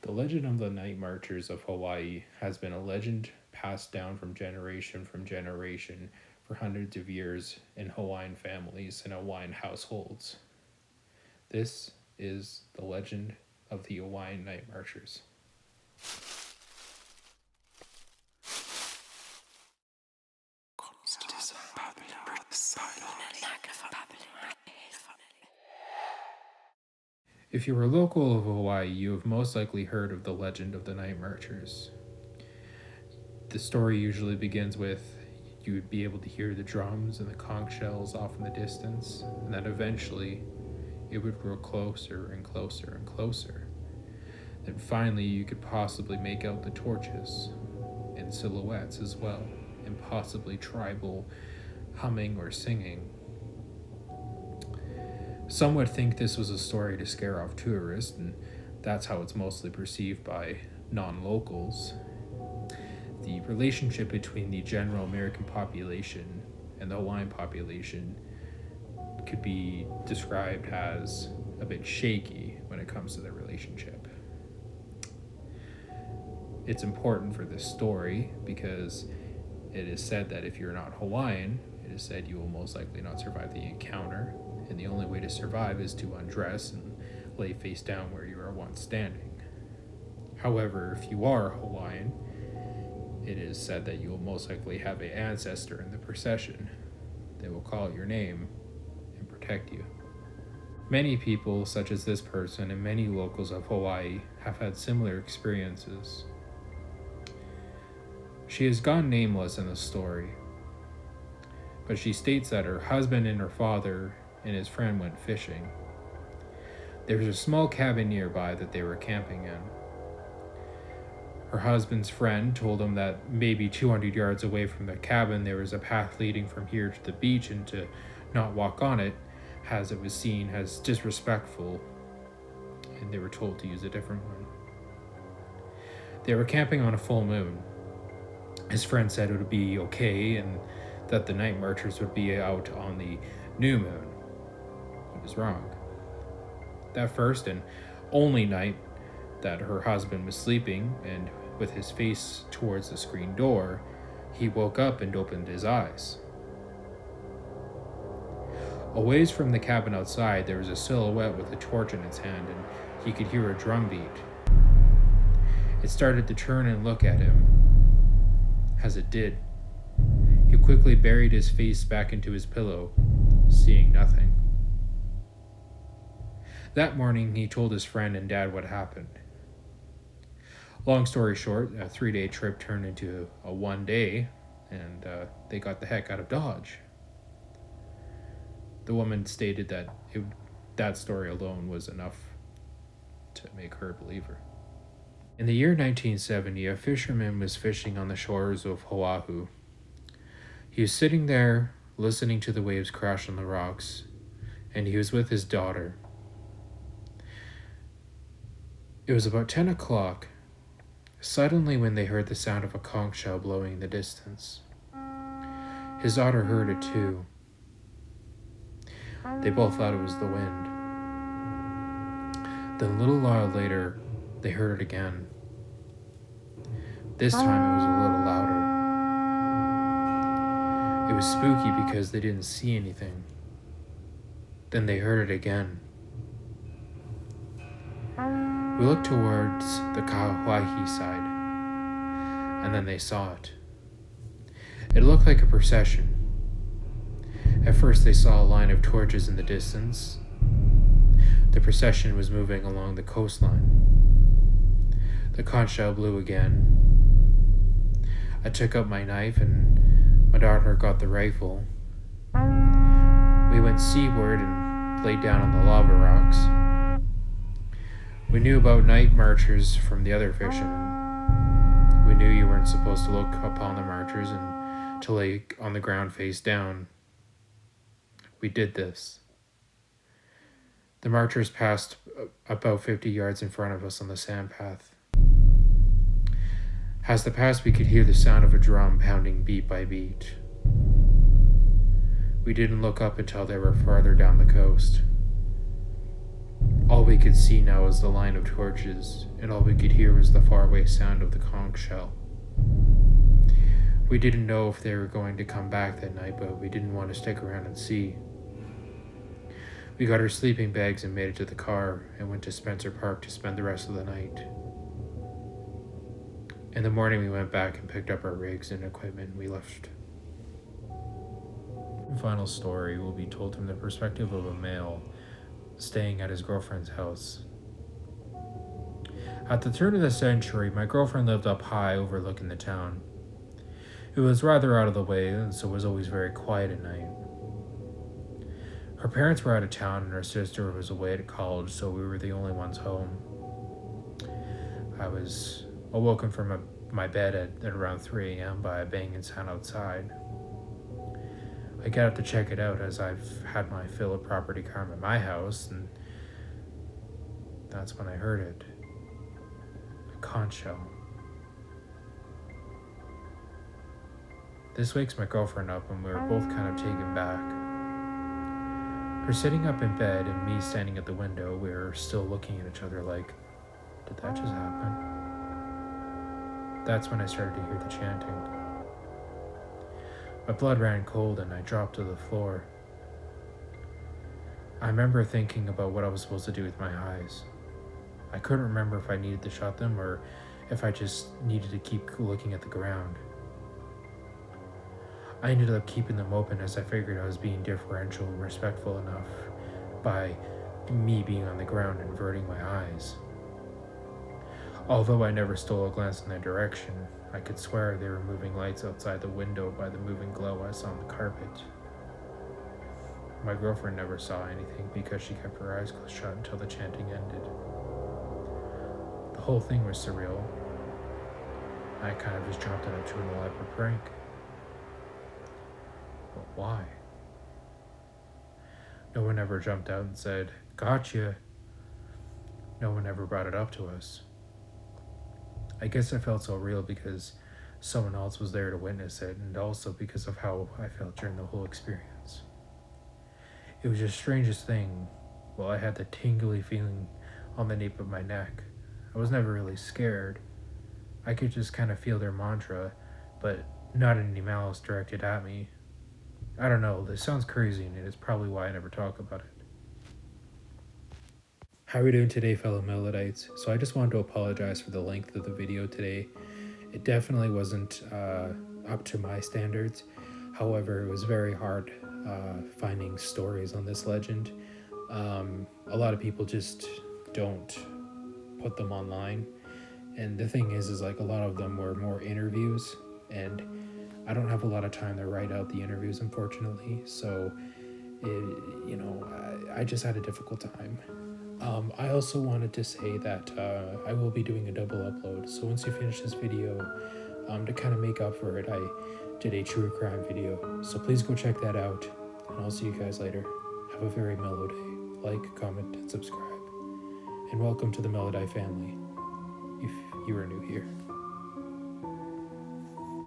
The legend of the Nightmarchers of Hawaii has been a legend passed down from generation for hundreds of years in Hawaiian families and Hawaiian households. This is the legend of the Hawaiian Nightmarchers. If you are local of Hawaii, you have most likely heard of the legend of the Nightmarchers. The story usually begins with you would be able to hear the drums and the conch shells off in the distance, and then eventually it would grow closer and closer and closer. Then finally you could possibly make out the torches and silhouettes as well, and possibly tribal humming or singing. Some would think this was a story to scare off tourists, and that's how it's mostly perceived by non-locals. The relationship between the general American population and the Hawaiian population could be described as a bit shaky when it comes to their relationship. It's important for this story because it is said that if you're not Hawaiian, it is said you will most likely not survive the encounter, and the only way to survive is to undress and lay face down where you were once standing. However, if you are Hawaiian, it is said that you will most likely have an ancestor in the procession. They will call your name and protect you. Many people, such as this person and many locals of Hawaii, have had similar experiences. She has gone nameless in the story, but she states that her husband and her father and his friend went fishing. There was a small cabin nearby that they were camping in. Her husband's friend told him that maybe 200 yards away from the cabin there was a path leading from here to the beach, and to not walk on it as it was seen as disrespectful, and they were told to use a different one. They were camping on a full moon. His friend said it would be okay and that the night marchers would be out on the new moon. He was wrong. That first and only night that her husband was sleeping, and with his face towards the screen door, he woke up and opened his eyes. A ways from the cabin outside, there was a silhouette with a torch in its hand, and he could hear a drum beat. It started to turn and look at him. As it did, he quickly buried his face back into his pillow, seeing nothing. That morning, he told his friend and dad what happened. Long story short, a 3-day trip turned into a 1-day, and they got the heck out of Dodge. The woman stated that that story alone was enough to make her a believer. In the year 1970, a fisherman was fishing on the shores of Oahu. He was sitting there, listening to the waves crash on the rocks, and he was with his daughter. It was about 10 o'clock, suddenly when they heard the sound of a conch shell blowing in the distance. His daughter heard it too. They both thought it was the wind. Then a little while later, they heard it again. This time it was a little louder. It was spooky because they didn't see anything. Then they heard it again. We looked towards the Kauai side, and then they saw it. It looked like a procession. At first they saw a line of torches in the distance. The procession was moving along the coastline. The conch shell blew again. I took up my knife and my daughter got the rifle. We went seaward and laid down on the lava rocks. We knew about night marchers from the other fishermen. We knew you weren't supposed to look upon the marchers and to lay on the ground face down. We did this. The marchers passed about 50 yards in front of us on the sand path. As they passed, we could hear the sound of a drum pounding beat by beat. We didn't look up until they were farther down the coast. All we could see now was the line of torches, and all we could hear was the faraway sound of the conch shell. We didn't know if they were going to come back that night, but we didn't want to stick around and see. We got our sleeping bags and made it to the car and went to Spencer Park to spend the rest of the night. In the morning, we went back and picked up our rigs and equipment, and we left. The final story will be told from the perspective of a male staying at his girlfriend's house. At the turn of the century, my girlfriend lived up high overlooking the town. It was rather out of the way, and so it was always very quiet at night. Her parents were out of town and her sister was away at college, so we were the only ones home. I was awoken from my bed at around 3 a.m. by a banging sound outside. I got up to check it out, as I've had my fill of property crime at my house, and that's when I heard it. A conch shell. This wakes my girlfriend up, and we were both kind of taken back. Her sitting up in bed and me standing at the window, we were still looking at each other like, did that just happen? That's when I started to hear the chanting. My blood ran cold and I dropped to the floor. I remember thinking about what I was supposed to do with my eyes. I couldn't remember if I needed to shut them or if I just needed to keep looking at the ground. I ended up keeping them open, as I figured I was being deferential and respectful enough by me being on the ground and averting my eyes. Although I never stole a glance in their direction, I could swear they were moving lights outside the window by the moving glow I saw on the carpet. My girlfriend never saw anything because she kept her eyes shut until the chanting ended. The whole thing was surreal. I kind of just dropped it up to an elaborate prank. But why? No one ever jumped out and said, "Gotcha." No one ever brought it up to us. I guess it felt so real because someone else was there to witness it, and also because of how I felt during the whole experience. It was the strangest thing. Well, I had the tingly feeling on the nape of my neck. I was never really scared. I could just kind of feel their mantra, but not any malice directed at me. I don't know, this sounds crazy, and it is probably why I never talk about it. How are we doing today, fellow Melodites? So I just wanted to apologize for the length of the video today. It definitely wasn't up to my standards. However, it was very hard finding stories on this legend. A lot of people just don't put them online. And the thing is like a lot of them were more interviews, and I don't have a lot of time to write out the interviews, unfortunately. So, I just had a difficult time. I also wanted to say that I will be doing a double upload. So once you finish this video, to kind of make up for it, I did a true crime video. So please go check that out, and I'll see you guys later. Have a very mellow day. Like, comment, and subscribe. And welcome to the Melodite Family, if you are new here.